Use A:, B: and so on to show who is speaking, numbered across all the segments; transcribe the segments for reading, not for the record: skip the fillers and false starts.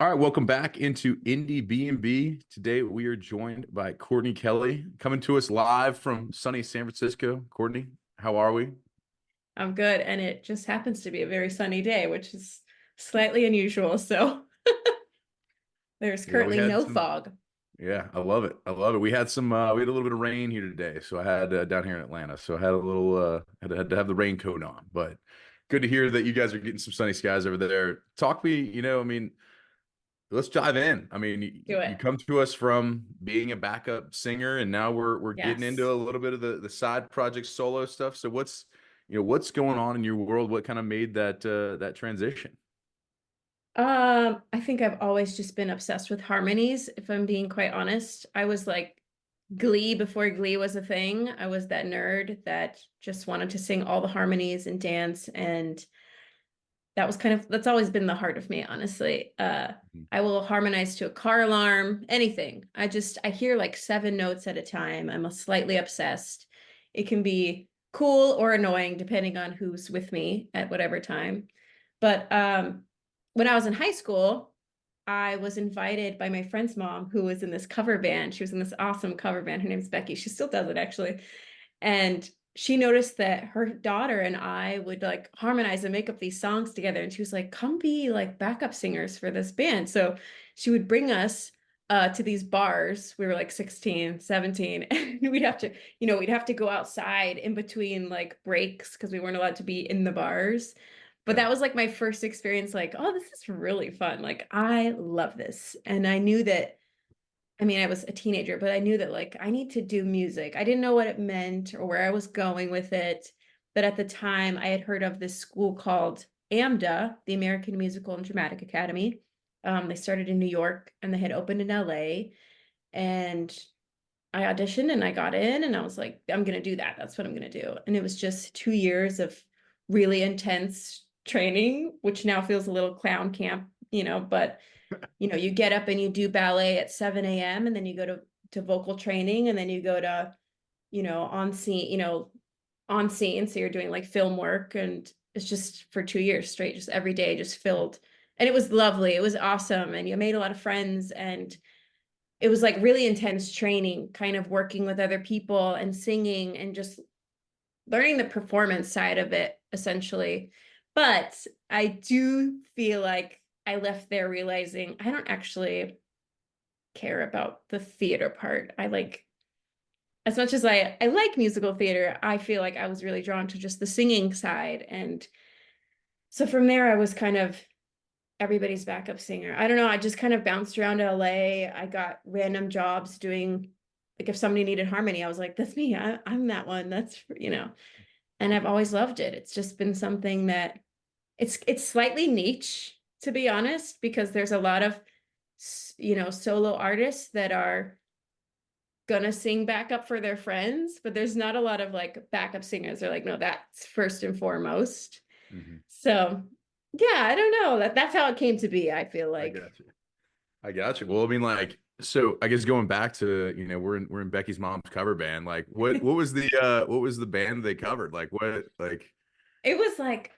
A: All right, welcome back into Indiebnb. Today we are joined by Courtney Kelly, coming to us live from sunny San Francisco. Courtney, how are we?
B: I'm good, and it just happens to be a very sunny day, which is slightly unusual. So there's
A: Yeah, we
B: currently
A: had
B: no
A: some.
B: fog.
A: Yeah, I love it. I love it. We had some. We had a little bit of rain here today, so I had down here in Atlanta. So I had a little. Had to have the raincoat on, but good to hear that you guys are getting some sunny skies over there. Talk me. I mean, let's dive in. I mean,
B: Do
A: you
B: it.
A: come to us from being a backup singer, and now we're getting into
B: Yes.
A: a little bit of the side project solo stuff. So what's going on in your world? What kind of made that transition?
B: I think I've always just been obsessed with harmonies, if I'm being quite honest. I was like Glee before Glee was a thing. I was that nerd that just wanted to sing all the harmonies and dance, and that's always been the heart of me, honestly.
A: Mhm.
B: I will harmonize to a car alarm, anything. I hear like seven notes at a time. I'm a slightly obsessed. It can be cool or annoying depending on who's with me at whatever time. But when I was in high school, I was invited by my friend's mom, who was in this cover band. She was in this awesome cover band. Her name's Becky. She still does it, actually. And she noticed that her daughter and I would like harmonize and make up these songs together. And she was like, come be like backup singers for this band. So she would bring us to these bars. We were like 16, 17, and we'd have to go outside in between like breaks because we weren't allowed to be in the bars. But
A: Yeah.
B: that was like my first experience, like, oh, this is really fun. Like, I love this. And I knew that I was a teenager, but I knew that like I need to do music. I didn't know what it meant or where I was going with it. But at the time, I had heard of this school called AMDA, the American Musical and Dramatic Academy. They started in New York and they had opened in LA. And I auditioned and I got in and I was like, I'm going to do that. That's what I'm going to do. And it was just 2 years of really intense training, which now feels a little clown camp, but you get up and you do ballet at 7 a.m. and then you go to vocal training and then you go to, on scene. So you're doing like film work and it's just for 2 years straight, just every day, just filled. And it was lovely. It was awesome. And you made a lot of friends and it was like really intense training, kind of working with other people and singing and just learning the performance side of it, essentially. But I do feel like I left there realizing I don't actually care about the theater part. I like, as much as I like musical theater, I feel like I was really drawn to just the singing side. And so from there, I was kind of everybody's backup singer. I don't know. I just kind of bounced around LA. I got random jobs doing, like, if somebody needed harmony, I was like, that's me. I'm that one. And I've always loved it. It's just been something that it's slightly niche, to be honest, because there's a lot of solo artists that are gonna sing backup for their friends, but there's not a lot of like backup singers. They're like, no, that's first and foremost.
A: Hmm.
B: So yeah, I don't know. That's how it came to be, I feel
A: I
B: like.
A: got you. I got you. Well, I mean, like, so I guess going back to, we're in Becky's mom's cover band. Like, what was the band they covered? Like, what, like,
B: It was like,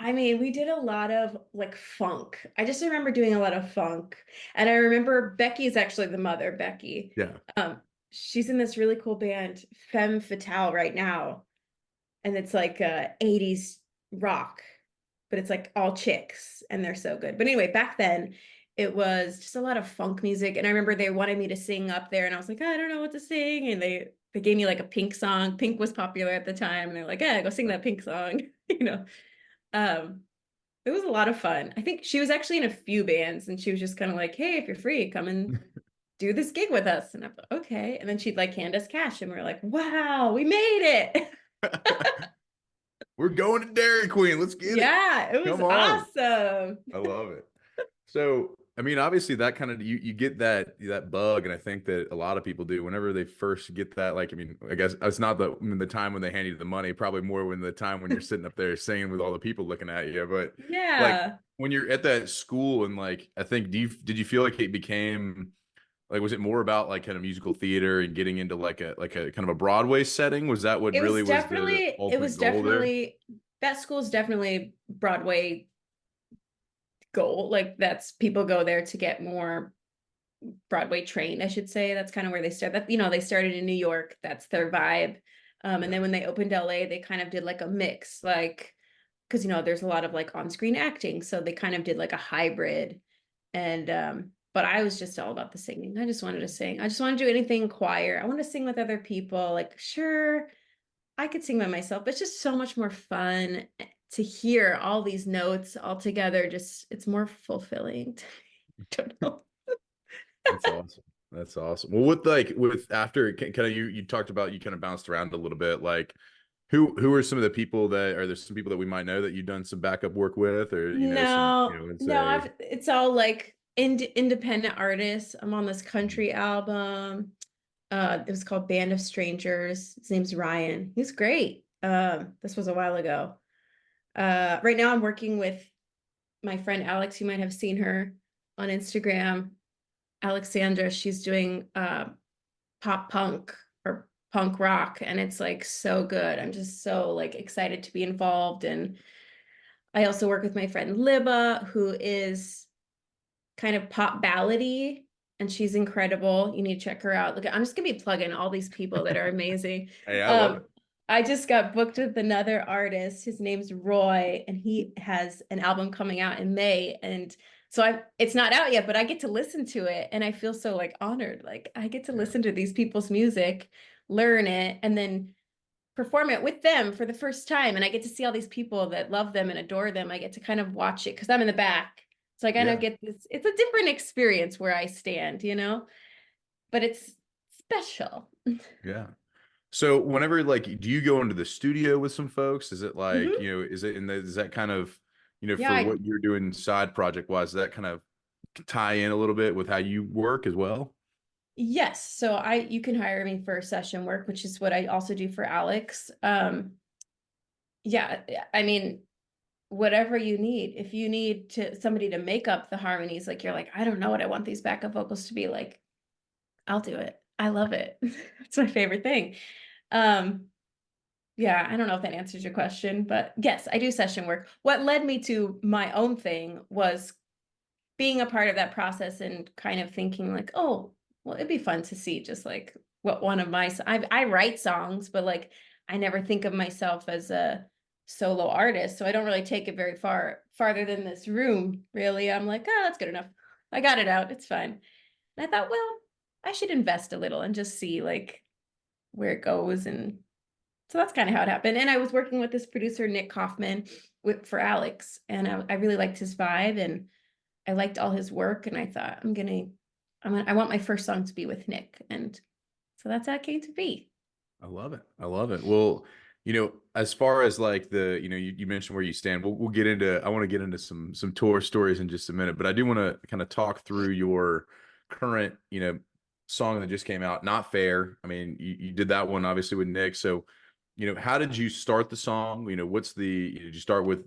B: we did a lot of like funk. I just remember doing a lot of funk. And I remember Becky is actually the mother, Becky.
A: yeah.
B: Um, she's in this really cool band, Femme Fatale, right now. And it's like 80s rock, but it's like all chicks and they're so good. But anyway, back then it was just a lot of funk music. And I remember they wanted me to sing up there and I was like, I don't know what to sing. And they gave me like a Pink song. Pink was popular at the time. And they're like, yeah, go sing that Pink song, you know. Um, it was a lot of fun. I think she was actually in a few bands and she was just kind of like, hey, if you're free, come and do this gig with us. And I'm like, okay. And then she'd like hand us cash and we are like, wow, we made it.
A: We're going to Dairy Queen. Let's get it.
B: Yeah, it was
A: Come on.
B: awesome.
A: I love it. So, I mean, obviously that kind of you get that bug, and I think that a lot of people do whenever they first get that. Like, I mean, I guess it's not the time when they hand you the money, probably more when the time when you're sitting up there singing with all the people looking at you. But like
B: Yeah.
A: when you're at that school, and like I think, did you feel like it became like, was it more about like kind of musical theater and getting into like a kind of a Broadway setting? Was that what really was the
B: It
A: ultimate
B: was
A: goal there?
B: definitely that school's definitely Broadway goal. Like that's people go there to get more Broadway trained, I should say. That's kind of where they start. That, you know, they started in New York. That's their vibe. And
A: Yeah.
B: then when they opened LA, they kind of did like a mix, like because you know there's a lot of like on-screen acting, so they kind of did like a hybrid. And but I was just all about the singing. I just wanted to sing. I just want to do anything choir. I want to sing with other people. Like, sure, I could sing by myself, but it's just so much more fun to hear all these notes all together. Just it's more fulfilling. I don't know.
A: That's awesome. That's awesome. Well, with like with after kind of you talked about you kind of bounced around a little bit. Like who are some of the people that are there some people that we might know that you've done some backup work with, or some
B: No,
A: let's
B: no,
A: say
B: it's all like independent artists. I'm on this
A: Mhm.
B: country album. It was called Band of Strangers. His name's Ryan. He's great. This was a while ago. Right now I'm working with my friend Alex. You might have seen her on Instagram. Alexandra, she's doing pop punk or punk rock, and it's like so good. I'm just so like excited to be involved. And I also work with my friend Liba, who is kind of pop ballady, and she's incredible. You need to check her out. Look, I'm just gonna be plugging all these people that are amazing.
A: hey, I love it.
B: Um, I just got booked with another artist. His name's Roy, and he has an album coming out in May. And so it's not out yet, but I get to listen to it, and I feel so like honored. Like I get to
A: Yeah.
B: listen to these people's music, learn it, and then perform it with them for the first time. And I get to see all these people that love them and adore them. I get to kind of watch it because I'm in the back. So I kind of
A: Yeah.
B: get this, it's a different experience where I stand, you know, but it's special.
A: Yeah. So whenever like do you go into the studio with some folks? Is it like,
B: Hmm.
A: is it in the is that kind of,
B: Yeah,
A: for what you're doing side project wise, does that kind of tie in a little bit with how you work as well?
B: yes. So you can hire me for session work, which is what I also do for Alex. Yeah, I mean, whatever you need. If you need somebody to make up the harmonies, like you're like, I don't know what I want these backup vocals to be like, I'll do it. I love it. It's my favorite thing. Um, yeah, I don't know if that answers your question, but yes, I do session work. What led me to my own thing was being a part of that process and kind of thinking like, oh, well, it'd be fun to see just like what one of I write songs, but like I never think of myself as a solo artist, so I don't really take it very farther than this room. Really, I'm like, oh, that's good enough. I got it out. It's fine. And I thought, well, I should invest a little and just see like where it goes. And so that's kind of how it happened. And I was working with this producer, Nick Kaufman, for Alex, and I really liked his vibe and I liked all his work. And I thought, I want my first song to be with Nick. And so that's how it came to be.
A: I love it. I love it. Well, as far as like you mentioned where you stand. We'll get into. I want to get into some tour stories in just a minute, but I do want to kind of talk through your current, song that just came out. Not fair. I mean, you did that one obviously with Nick. So, how did you start the song? What's did you start with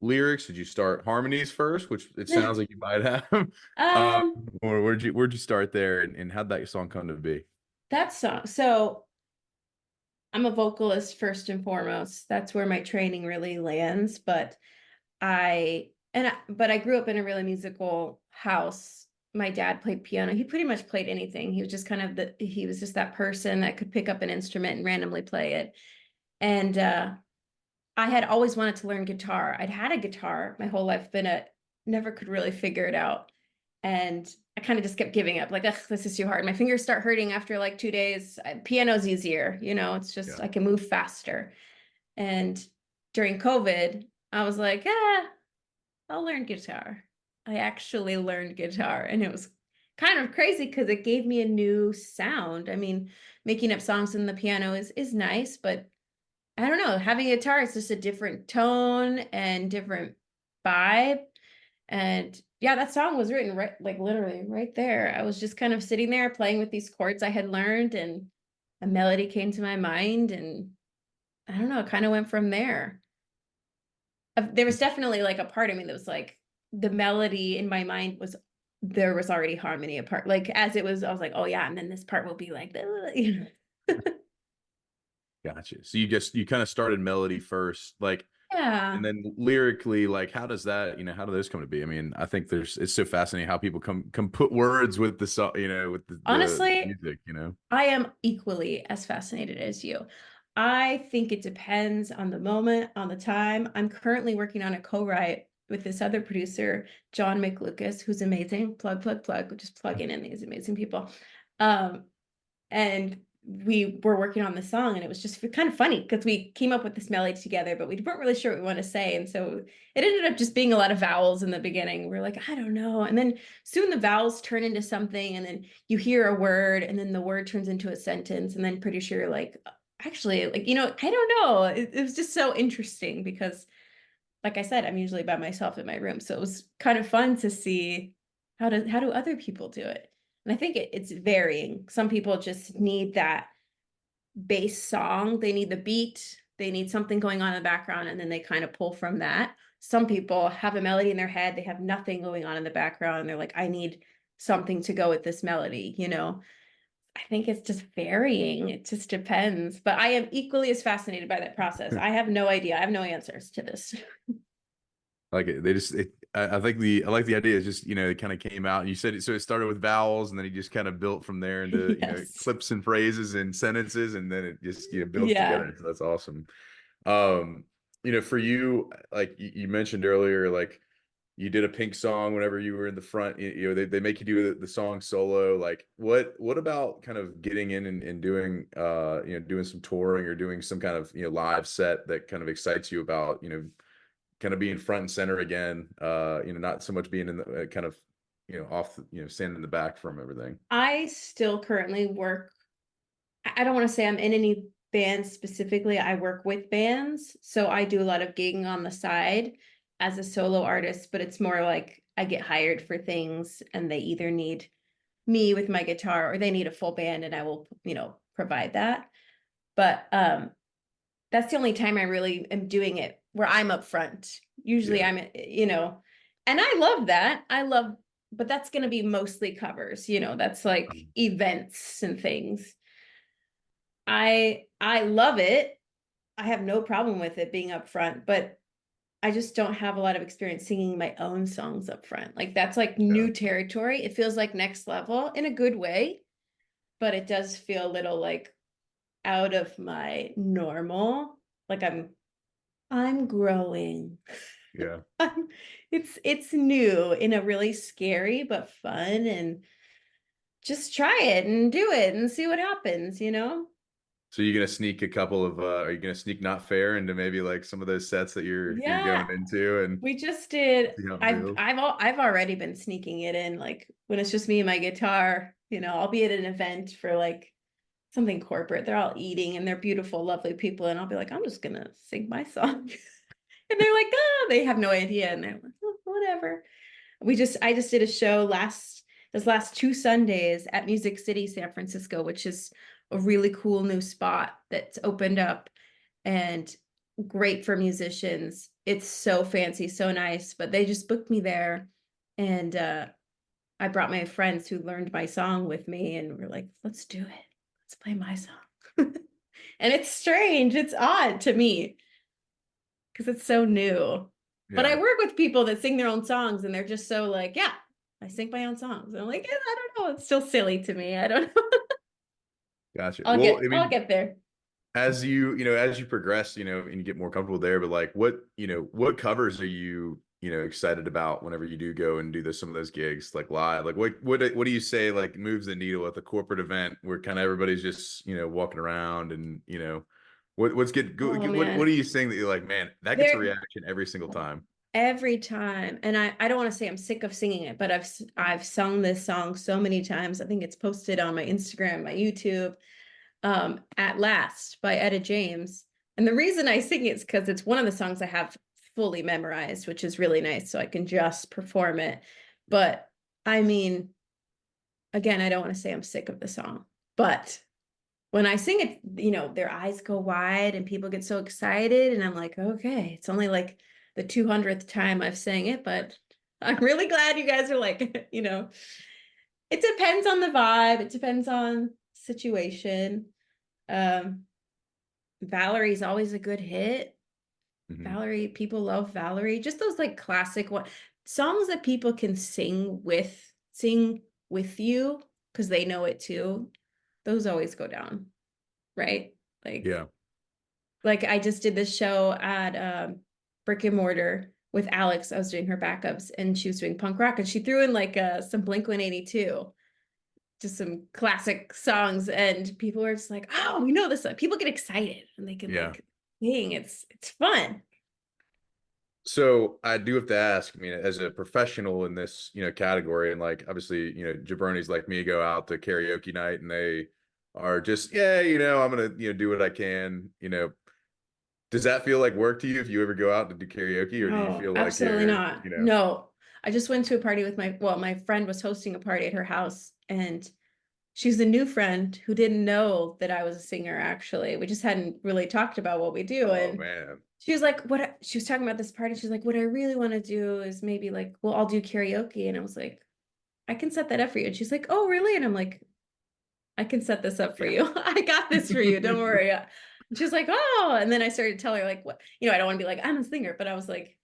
A: lyrics? Did you start harmonies first, which it sounds like you might have, um,
B: um,
A: or where'd you start there, and how'd that song come to be?
B: that song. So I'm a vocalist first and foremost. That's where my training really lands. But I grew up in a really musical house. My dad played piano. He pretty much played anything. He was just he was just that person that could pick up an instrument and randomly play it. And I had always wanted to learn guitar. I'd had a guitar my whole life, but never could really figure it out. And I kind of just kept giving up, like, ugh, this is too hard. My fingers start hurting after like 2 days. Piano's easier, it's just
A: Yeah,
B: I can move faster. And during COVID, I was like, I'll learn guitar. I actually learned guitar, and it was kind of crazy because it gave me a new sound. I mean, making up songs in the piano is nice, but I don't know, having a guitar is just a different tone and different vibe. And yeah, that song was written right, like literally right there. I was just kind of sitting there playing with these chords I had learned, and a melody came to my mind, and I don't know, it kind of went from there. There was definitely like a part of me that was like the melody in my mind was there was already harmony apart. Like as it was, I was like, oh yeah, and then this part will be like, you know.
A: gotcha. So you kind of started melody first. Like,
B: Yeah.
A: And then lyrically, like how does that, how do those come to be? I mean, I think it's so fascinating how people come put words with the song, with the
B: Honestly,
A: music.
B: I am equally as fascinated as you. I think it depends on the moment, on the time. I'm currently working on a co-write with this other producer, John McLucas, who's amazing. Plug, plug, plug. Just plugging in these amazing people. Um, and we were working on the song, and it was just kind of funny because we came up with this melody together, but we weren't really sure what we want to say. And so it ended up just being a lot of vowels in the beginning. We're like, I don't know. And then soon the vowels turn into something, and then you hear a word, and then the word turns into a sentence. And then pretty sure, like, actually, like, I don't know. It was just so interesting because, like I said, I'm usually by myself in my room. So it was kind of fun to see how do other people do it. And I think it's varying. Some people just need that bass song. They need the beat. They need something going on in the background, and then they kind of pull from that. Some people have a melody in their head. They have nothing going on in the background. And they're like, I need something to go with this melody. I think it's just varying. It just depends. But I am equally as fascinated by that process. I have no idea. I have no answers to this.
A: Like they just, I like the idea. It's just, it kind of came out. And you said it, so it started with vowels, and then he just kind of built from there into,
B: Yes.
A: clips and phrases and sentences, and then it just, builds
B: Yeah.
A: together. So that's awesome. Um, for you, like you mentioned earlier, like you did a Pink song whenever you were in the front. They make you do the song solo. Like what about kind of getting in and doing doing some touring or doing some kind of live set that kind of excites you about kind of being front and center again, not so much being in the kind of off, standing in the back from everything.
B: I still currently work. I don't want to say I'm in any bands specifically. I work with bands. So I do a lot of gigging on the side as a solo artist, but it's more like I get hired for things, and they either need me with my guitar, or they need a full band, and I will, provide that. But that's the only time I really am doing it where I'm up front. Usually
A: Yeah.
B: and I love that. But that's going to be mostly covers, that's like events and things. I love it. I have no problem with it being up front, but I just don't have a lot of experience singing my own songs up front. Like that's like
A: Yeah.
B: new territory. It feels like next level in a good way, but it does feel a little like out of my normal. Like I'm growing.
A: Yeah.
B: It's new in a really scary but fun, and just try it and do it and see what happens.
A: So you're gonna sneak a couple of are you gonna sneak Not Fair into maybe like some of those sets that you're
B: Yeah,
A: going into and
B: we just did.
A: see how it
B: I've
A: feels?
B: I've I've already been sneaking it in, like when it's just me and my guitar. I'll be at an event for like something corporate. They're all eating and they're beautiful, lovely people, and I'll be like, I'm just gonna sing my song. And they're like, oh, they have no idea, and they're like, oh, whatever. I just did a show those last 2 Sundays at Music City, San Francisco, which is a really cool new spot that's opened up and great for musicians. It's so fancy, so nice, but they just booked me there. And I brought my friends who learned my song with me, and we're like, let's do it. Let's play my song. And it's strange. It's odd to me because it's so new. But I
A: Yeah.
B: work with people that sing their own songs, and they're just so like, yeah, I sing my own songs. And I'm like, I don't know. It's still silly to me. I don't know.
A: Gotcha.
B: I'll
A: Well,
B: get
A: I
B: I'll
A: mean,
B: get there.
A: as you progress, and you get more comfortable there, but like what covers are you excited about whenever you do go and do some of those gigs like live? Like what do you say like moves the needle at the corporate event where kind of everybody's just, walking around and,
B: Oh
A: what are
B: man.
A: you saying that you're like, man, that gets a
B: There
A: reaction every single time?
B: every time. And I don't want to say I'm sick of singing it, but I've sung this song so many times. I think it's posted on my Instagram, my YouTube. At Last by Etta James. And the reason I sing it is because it's one of the songs I have fully memorized, which is really nice. So I can just perform it. But I mean, again, I don't want to say I'm sick of the song, but when I sing it, their eyes go wide and people get so excited. And I'm like, okay, it's only like the 200th time I've sang it, but I'm really glad you guys are like, it depends on the vibe. It depends on situation. Um, Valerie's always a good hit.
A: Hmm.
B: Valerie, people love Valerie. Just those like classic one songs that people can sing with you because they know it too. Those always go down, right? Like
A: Yeah.
B: like I just did this show at Brick and Mortar with Alex. I was doing her backups and she was doing punk rock and she threw in like some Blink 182, just some classic songs, and people were just like, "Oh, we know this song." People get excited and they can
A: Yeah.
B: like sing. It's fun.
A: So I do have to ask, I mean, as a professional in this, category, and like obviously, jabronis like me go out to karaoke night and they are just, yeah, I'm gonna, do what I can. Does that feel like work to you if you ever go out to do karaoke, or do you
B: No,
A: feel like
B: absolutely
A: you're,
B: not. No. I just went to a party with my friend was hosting a party at her house, and she's a new friend who didn't know that I was a singer, actually. We just hadn't really talked about what we do.
A: oh
B: And
A: man,
B: she was like, she was talking about this party. She's like, what I really want to do is maybe like, well, I'll do karaoke. And I was like, I can set that up for you. And she's like, oh, really? And I'm like, I can set this up for
A: yeah,
B: you. I got this for you. Don't worry. And she's like, oh. And then I started to tell her, like, what, I don't want to be like, I'm a singer, but I was like,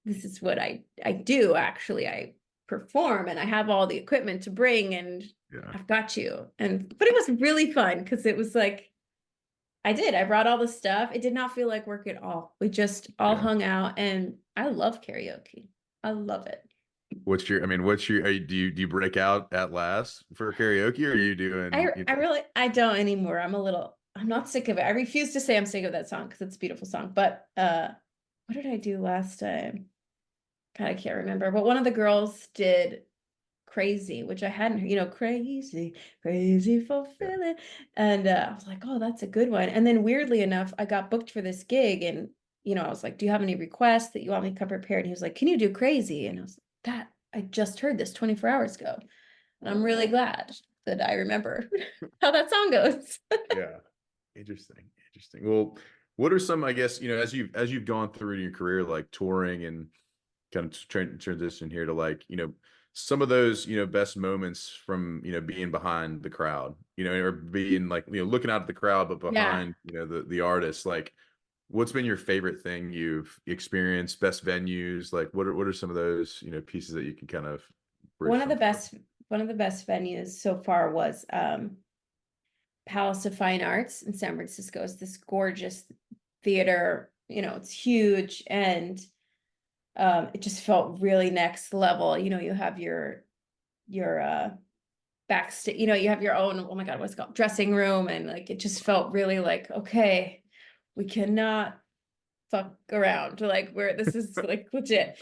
B: this is what I do actually. I perform and I have all the equipment to bring and
A: yeah,
B: I've got you. And but it was really fun because it was like I brought all the stuff. It did not feel like work at all. We just all
A: yeah.
B: hung out and I love karaoke. I love it.
A: What's your, do you break out at last for karaoke, or are you doing,
B: I really I don't anymore. I'm not sick of it. I refuse to say I'm sick of that song because it's a beautiful song. But what did I do last time? God, I can't remember. But one of the girls did Crazy, which I hadn't heard, crazy, crazy
A: yeah.
B: fulfilling. And I was like, oh, that's a good one. And then weirdly enough, I got booked for this gig and, I was like, do you have any requests that you want me to come prepared? And he was like, can you do Crazy? And I was like, I just heard this 24 hours ago. And I'm really glad that I remember how that song goes.
A: Yeah. Interesting. Interesting. Well, what are some, I guess, as you've gone through your career, like touring and kind of transition here to like, some of those, best moments from, being behind the crowd, or being like, looking out at the crowd, but
B: Yeah.
A: behind, the artist, like what's been your favorite thing you've experienced, best venues, like what are some of those, pieces that you can kind of bridge
B: One of the
A: some for?
B: best one of the best venues so far was Palace of Fine Arts in San Francisco. It's this gorgeous theater, it's huge and it just felt really next level. You have your backstage, you have your own, oh my God, what's it called? Dressing room. And like it just felt really like, okay, we cannot fuck around. Like where this is like legit.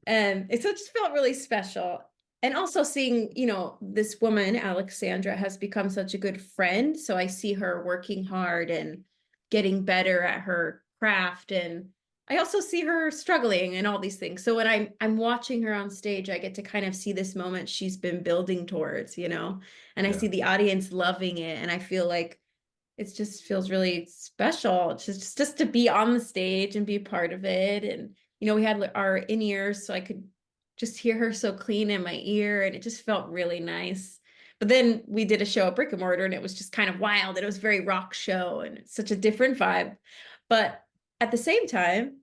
B: And so it just felt really special. And also seeing, this woman, Alexandra, has become such a good friend. So I see her working hard and getting better at her craft. And I also see her struggling and all these things. So when I'm watching her on stage, I get to kind of see this moment she's been building towards, and I see
A: Yeah.
B: the audience loving it. And I feel like it just feels really special just to be on the stage and be part of it. And we had our in-ears so I could just hear her so clean in my ear, and it just felt really nice. But then we did a show at Brick and Mortar and it was just kind of wild, and it was very rock show and it's such a different vibe. But at the same time,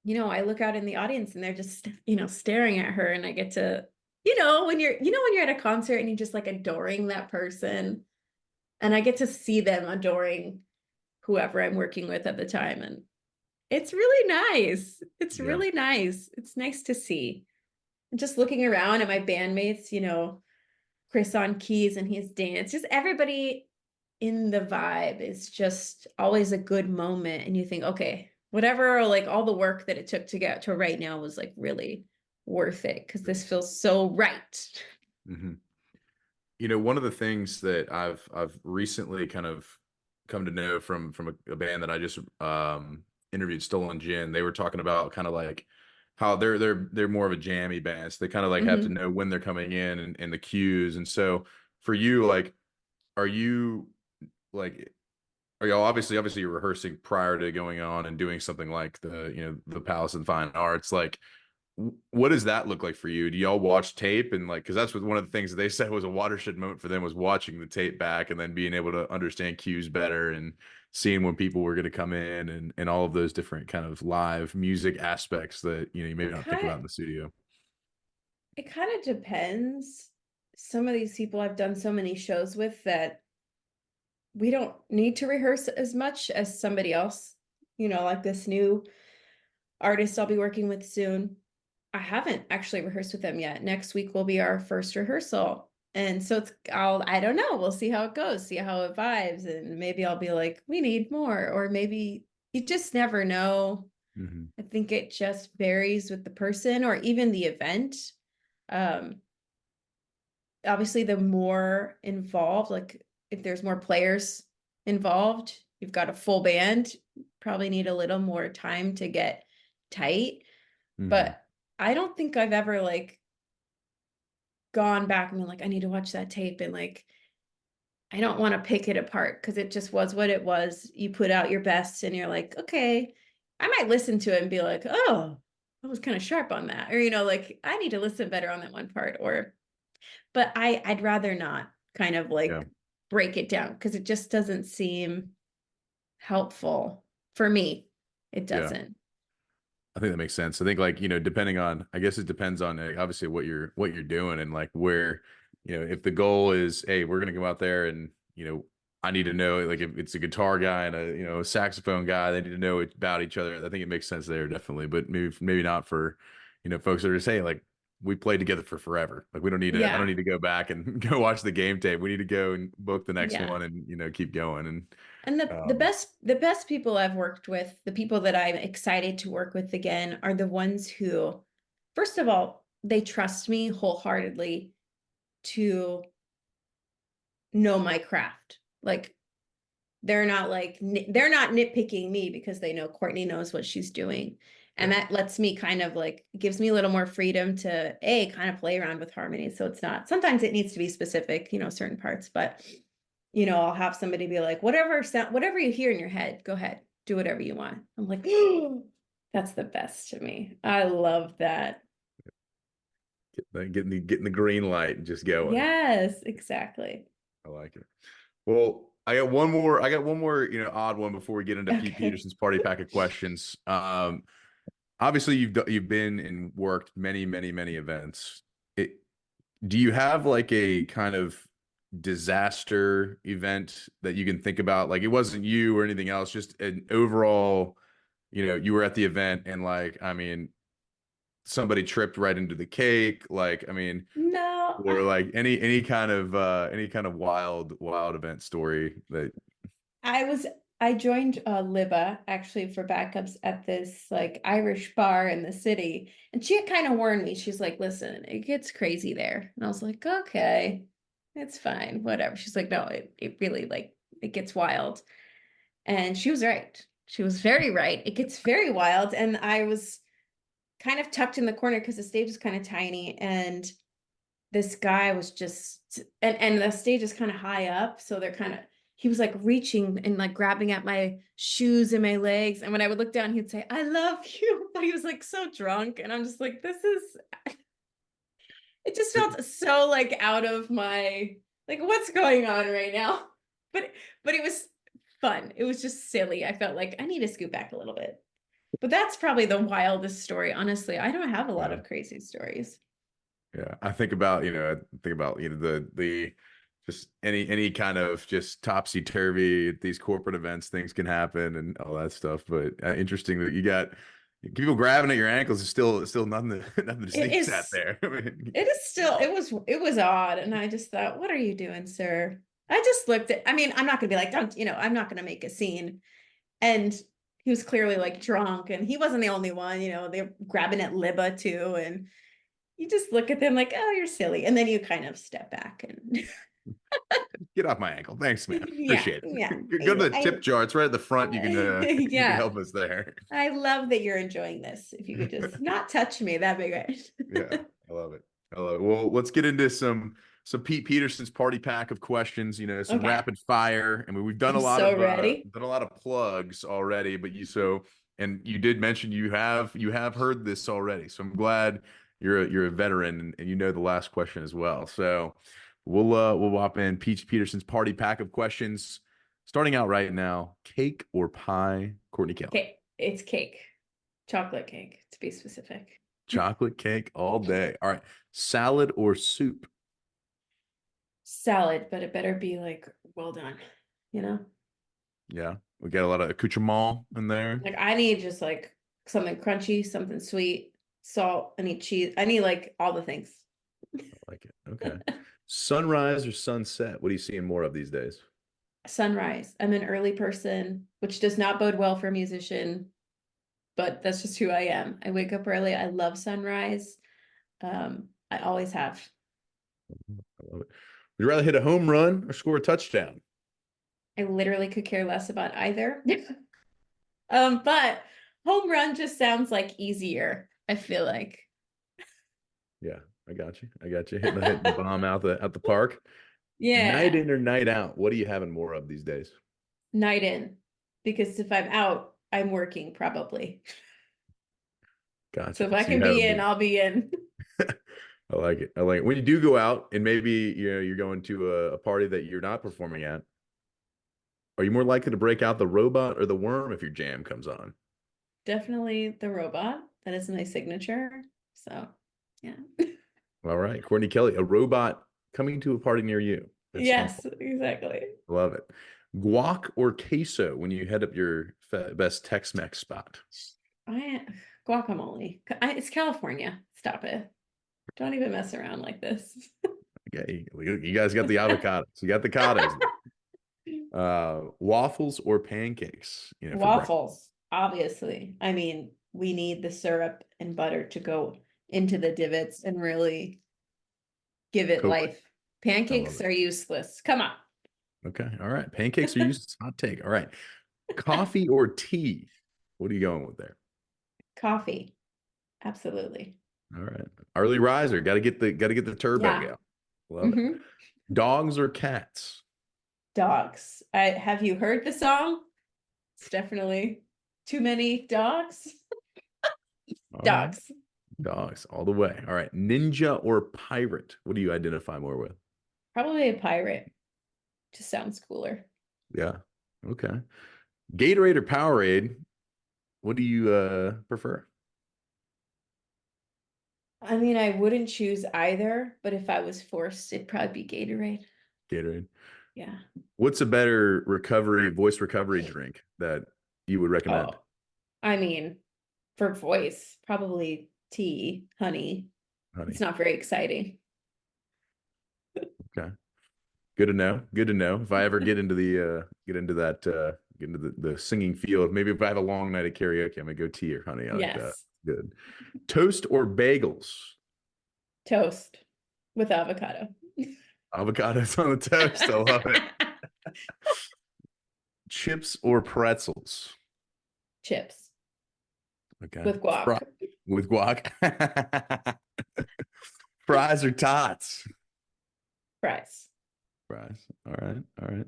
B: I look out in the audience and they're just staring at her, and I get to when you're at a concert and you're just like adoring that person, and I get to see them adoring whoever I'm working with at the time. And it's really nice. It's
A: Yeah.
B: really nice. It's nice to see. And just looking around at my bandmates, Chris on keys and he's Dan. It's just everybody in the vibe is just always a good moment. And you think, okay, whatever, like all the work that it took to get to right now was like really worth it because this
A: Nice.
B: feels so right.
A: Hmm. One of the things that I've recently kind of come to know from a band that I just interviewed, Stolen Gin, they were talking about kind of like how they're more of a jammy band. So they kind of like have to
B: Mhm.
A: know when they're coming in and the cues. And so for you, like, are you like are y'all obviously you're rehearsing prior to going on and doing something like the Palace of Fine Arts, like what does that look like for you? Do y'all watch tape and like, because that's what one of the things that they said was a watershed moment for them was watching the tape back and then being able to understand cues better and seeing when people were going to come in and all of those different kind of live music aspects that, you maybe
B: It
A: not think
B: kind
A: about in the studio.
B: it kind of depends. Some of these people I've done so many shows with that we don't need to rehearse as much as somebody else. Like this new artist I'll be working with soon. I haven't actually rehearsed with them yet. Next week will be our first rehearsal. And so I don't know. We'll see how it goes, see how it vibes. And maybe I'll be like, we need more. Or maybe you just never know.
A: Hmm.
B: I think it just varies with the person or even the event. Um, Obviously, the more involved, like if there's more players involved, you've got a full band, probably need a little more time to get tight.
A: Hmm.
B: But I don't think I've ever like gone back and been like, I need to watch that tape and like I don't want to pick it apart because it just was what it was. You put out your best and you're like, okay, I might listen to it and be like, oh, I was kind of sharp on that. Or, like I need to listen better on that one part. But I'd rather not kind of
A: Yeah.
B: like break it down because it just doesn't seem helpful for me. It
A: Yeah.
B: doesn't.
A: I think that makes sense. I think like, depending on, I guess it depends on obviously what you're doing and like where, if the goal is, hey, we're gonna go out there and, I need to know like if it's a guitar guy and a saxophone guy, they need to know about each other. I think it makes sense there definitely, but maybe not for, folks that are just hey, like we played together for forever. Like I don't
B: Yeah.
A: need to go back and go watch the game tape. We need to go and book the next
B: Yeah.
A: one and, keep going. And
B: And the best people I've worked with, the people that I'm excited to work with again are the ones who, first of all, they trust me wholeheartedly to know my craft. Like they're not nitpicking me because they know Courtney knows what she's doing. And
A: yeah,
B: that lets me kind of like gives me a little more freedom to kind of play around with harmony. So it's not sometimes it needs to be specific, certain parts, but I'll have somebody be like, whatever you hear in your head, go ahead, do whatever you want. I'm like, that's the best to me. I love that.
A: getting the green light and just going.
B: Yes, exactly.
A: I like it. Well, I got one more, odd one before we get into Pete
B: Okay.
A: Peterson's party pack of questions. Obviously you've been and worked many, many, many events. Do you have like a kind of disaster event that you can think about? Like it wasn't you or anything else, just an overall, you were at the event and like, I mean, somebody tripped right into the cake. Like, I mean,
B: No,
A: or like any kind of wild event story that
B: I was I joined Liba actually for backups at this like Irish bar in the city, and she had kind of warned me. She's like, "Listen, it gets crazy there," and I was like, "Okay, it's fine, whatever." She's like, "No, it really like it gets wild," and she was right. She was very right. It gets very wild, and I was kind of tucked in the corner because the stage is kind of tiny, and this guy was just and the stage is kind of high up, so they're kind of he was like reaching and like grabbing at my shoes and my legs, and when I would look down he'd say I love you, but he was like so drunk, and I'm just like this is it just felt so like out of my like what's going on right now. But it was fun, it was just silly. I felt like I need to scoot back a little bit, but that's probably the wildest story. Honestly, I don't have a lot
A: yeah.
B: of crazy stories.
A: Yeah, I think about the just any kind of just topsy turvy at these corporate events, things can happen and all that stuff. But interesting that you got people grabbing at your ankles is still nothing to nothing to
B: It
A: sneeze at
B: is
A: there. I mean,
B: It is still, it was odd. And I just thought, what are you doing, sir? I just looked at, I mean, I'm not gonna be like, don't, I'm not gonna make a scene. And he was clearly like drunk and he wasn't the only one, they're grabbing at Libba too. And you just look at them like, oh, you're silly. And then you kind of step back and
A: get off my ankle, thanks, man.
B: yeah,
A: Appreciate
B: yeah.
A: it. Go to the tip jar. It's right at the front. You can
B: Yeah.
A: help us there.
B: I love that you're enjoying this. If you could just not touch me, that'd be
A: Yeah,
B: great.
A: I love it. I love it. Well, let's get into some Pete Peterson's party pack of questions. Some
B: Okay.
A: rapid fire. I mean, we've done
B: I'm
A: a lot
B: so
A: of
B: ready.
A: plugs already, but and you did mention you have heard this already. So I'm glad you're a veteran and you know the last question as well. So we'll hop in Pete Peterson's party pack of questions. Starting out right now, cake or pie, Courtney Kelly?
B: Okay, it's cake. Chocolate cake, to be specific.
A: Chocolate cake all day. All right. Salad or soup?
B: Salad, but it better be like well done, you know?
A: Yeah. We got a lot of accoutrement in there.
B: Like I need just like something crunchy, something sweet, salt, I need cheese. I need like all the things.
A: I like it. Okay. Sunrise or sunset? What are you seeing more of these days?
B: Sunrise. I'm an early person, which does not bode well for a musician, but that's just who I am. I wake up early. I love sunrise. I always have.
A: I love it. Would you rather hit a home run or score a touchdown?
B: I literally could care less about either. But home run just sounds like easier, I feel like.
A: Yeah, I got you. I got you. Hitting the bomb out the park. Night
B: Yeah,
A: in or night out? What are you having more of these days?
B: night in. Because if I'm out, I'm working probably. So
A: Gotcha.
B: if I
A: So you
B: can be
A: have
B: in,
A: more.
B: I'll be in.
A: I like it. I like it. When you do go out and maybe you're going to a party that you're not performing at, are you more likely to break out the robot or the worm if your jam comes on?
B: Definitely the robot. That is my signature. So yeah.
A: All right, Courtney Kelly, a robot coming to a party near you. That's fun.
B: Yes, exactly.
A: Love it. Guac or queso when you head up your best Tex-Mex spot?
B: I guacamole. It's California. Stop it. Don't even mess around like this.
A: Okay, you guys got the avocados. You got the cados. Waffles or pancakes, for breakfast.
B: Waffles, obviously. I mean, we need the syrup and butter to go into the divots and really give it
A: Coke.
B: life.
A: I love
B: Pancakes
A: it.
B: are useless. Come on.
A: Okay. All right. Pancakes are used. Hot take. All right. Coffee or tea? What are you going with there?
B: Coffee. Absolutely.
A: All right. Early riser. Got to get the turbo
B: Yeah.
A: going. Love it.
B: Hmm.
A: Dogs or cats?
B: Dogs. I have you heard the song? It's definitely too many dogs.
A: All right.
B: Dogs.
A: Dogs all the way. All right. Ninja or pirate? What do you identify more with?
B: Probably a pirate. Just sounds cooler.
A: Yeah. Okay. Gatorade or Powerade? What do you prefer?
B: I mean, I wouldn't choose either, but if I was forced, it'd probably be Gatorade.
A: Gatorade.
B: Yeah.
A: What's a better voice recovery drink that you would recommend?
B: Oh, I mean, for voice, probably tea, honey. It's
A: Honey.
B: not very exciting.
A: Okay. Good to know. Good to know. If I ever get into the singing field, maybe if I have a long night at karaoke, I'm gonna go tea or honey. I like that.
B: Yes.
A: Good. Toast or bagels?
B: Toast with avocado.
A: Avocados on the toast. I love it. Chips or pretzels?
B: Chips
A: Okay.
B: with guac.
A: With guac. Fries or tots?
B: Fries.
A: Fries. All right. All right.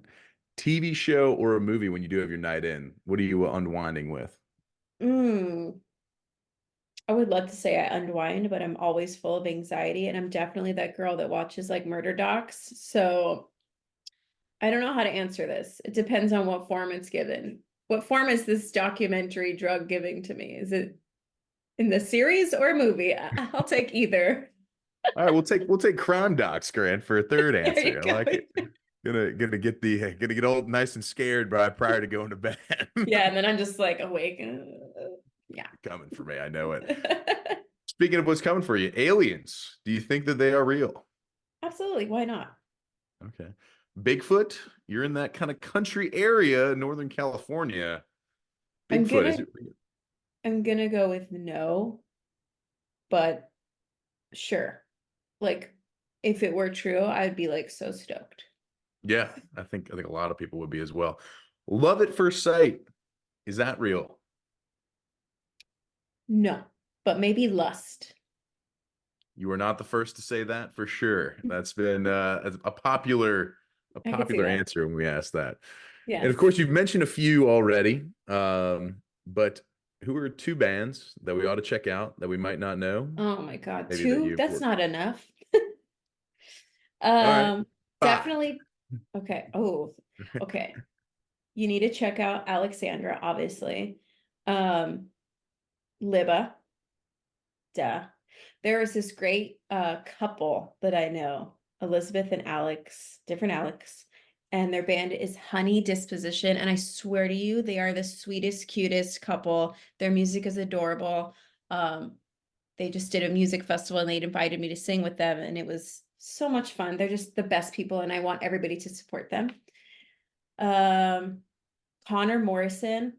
A: TV show or a movie when you do have your night in? What are you unwinding with?
B: Mm, I would love to say I unwind, but I'm always full of anxiety, and I'm definitely that girl that watches like murder docs. So I don't know how to answer this. It depends on what form it's given. What form is this documentary drug giving to me? Is it in the series or a movie? I'll take either.
A: All right, we'll take crime docs, Grant, for a third
B: There you
A: answer. I
B: go.
A: like it. Gonna get all nice and scared prior to going to bed.
B: Yeah, and then I'm just like awake. Yeah.
A: Coming for me, I know it. Speaking of what's coming for you, aliens. Do you think that they are real?
B: Absolutely. Why not?
A: Okay. Bigfoot, you're in that kind of country area, Northern California.
B: I'm
A: Bigfoot, is
B: gonna
A: it real?
B: I'm gonna go with no, but sure. Like if it were true, I'd be like so stoked.
A: Yeah, I think a lot of people would be as well. Love at first sight. Is that real?
B: No, but maybe lust.
A: You are not the first to say that for sure. That's been a popular a
B: I could see
A: popular
B: that.
A: answer when we asked that. And of
B: Yes.
A: course, you've mentioned a few already. But who are two bands that we ought to check out that we might not know?
B: Oh my God.
A: Maybe that
B: Two?
A: you've
B: That's
A: worked
B: not
A: with.
B: enough.
A: All right,
B: Um,
A: five.
B: definitely. Okay. Oh, okay. You need to check out Alexandra, obviously. Um, Libba, duh. There is this great couple that I know, Elizabeth and Alex, different Alex, and their band is Honey Disposition. And I swear to you, they are the sweetest, cutest couple. Their music is adorable. They just did a music festival and they'd invited me to sing with them, and it was so much fun. They're just the best people, and I want everybody to support them. Um, Connor Morrison,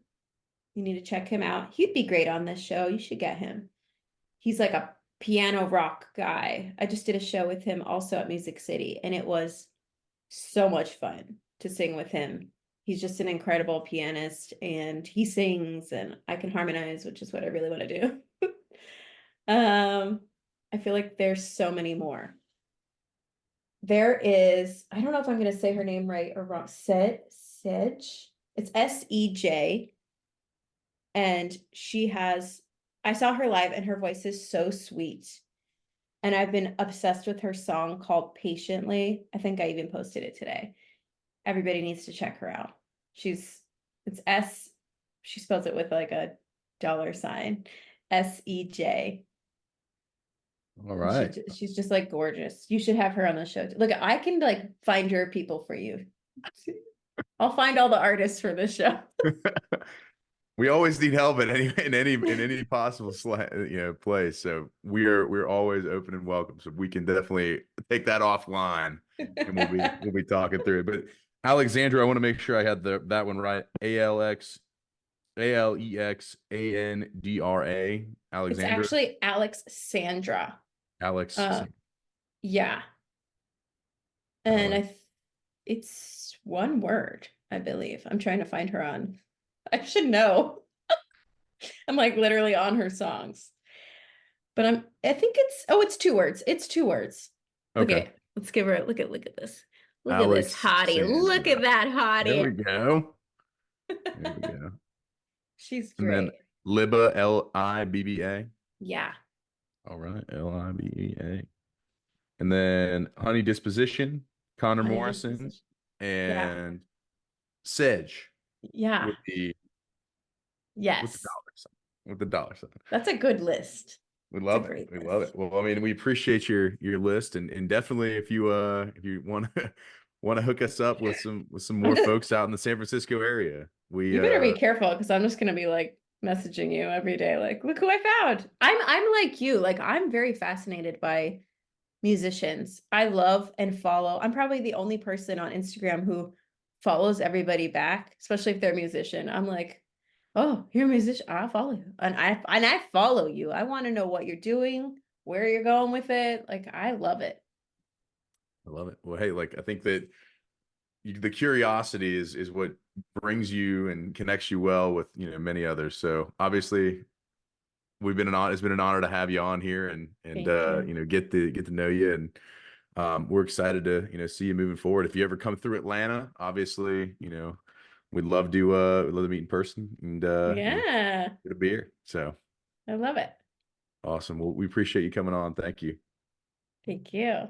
B: you need to check him out. He'd be great on this show. You should get him. He's like a piano rock guy. I just did a show with him also at Music City, and it was so much fun to sing with him. He's just an incredible pianist, and he sings, and I can harmonize, which is what I really want to do. I feel like there's so many more. There is, I don't know if I'm going to say her name right or wrong. Sedge. It's Sej. And I saw her live and her voice is so sweet. And I've been obsessed with her song called Patiently. I think I even posted it today. Everybody needs to check her out. It's S, she spells it with like a dollar sign, Sej.
A: All
B: And
A: right.
B: she's just like gorgeous. You should have her on the show. Look, I can like find your people for you. I'll find all the artists for this show.
A: We always need help in any possible place. So we're always open and welcome. So we can definitely take that offline, and we'll be talking through it. But Alexandra, I want to make sure I had that one right. Alexandra.
B: It's
A: Alexandra.
B: actually Alex Sandra.
A: Alex.
B: Uh, yeah. And
A: Alex.
B: it's one word, I believe. I'm trying to find her on. I should know. I'm like literally on her songs. But I think it's 2 words. It's 2 words. Look
A: Okay.
B: at let's give her look at this. Look at this
A: Alex
B: hottie. Look at
A: Sandra.
B: that
A: There we
B: hottie.
A: go. There we go.
B: She's
A: And then
B: great.
A: Libba, Libba.
B: Yeah.
A: All right, Libba. And then Honey Disposition, Connor
B: Honey
A: Morrison,
B: disposition. Yeah.
A: and Sedge
B: Yeah.
A: with the
B: Yes.
A: dollar sign. With the dollar sign.
B: That's a good list.
A: We
B: It's a
A: love it.
B: great
A: We love
B: list.
A: it. Well, I mean, we appreciate your list, and definitely if you want to hook us up with some
B: I'm
A: more
B: just
A: folks out in the San Francisco area. We
B: You better be careful because I'm just gonna be like messaging you every day, like, look who I found. I'm like you, like I'm very fascinated by musicians. I love and follow. I'm probably the only person on Instagram who follows everybody back, especially if they're a musician. I'm like, oh, you're a musician. I'll follow you. And I follow you. I want to know what you're doing, where you're going with it. Like I love it.
A: I love it. Well, hey, like I think that the curiosity is what brings you and connects you well with many others. So obviously it's been an honor to have you on here and
B: Thank you.
A: get to know you, and we're excited to see you moving forward. If you ever come through Atlanta, obviously we'd love to meet in person and
B: Yeah,
A: get a beer. So
B: I love it.
A: awesome. Well, we appreciate you coming on. Thank you.
B: Thank you.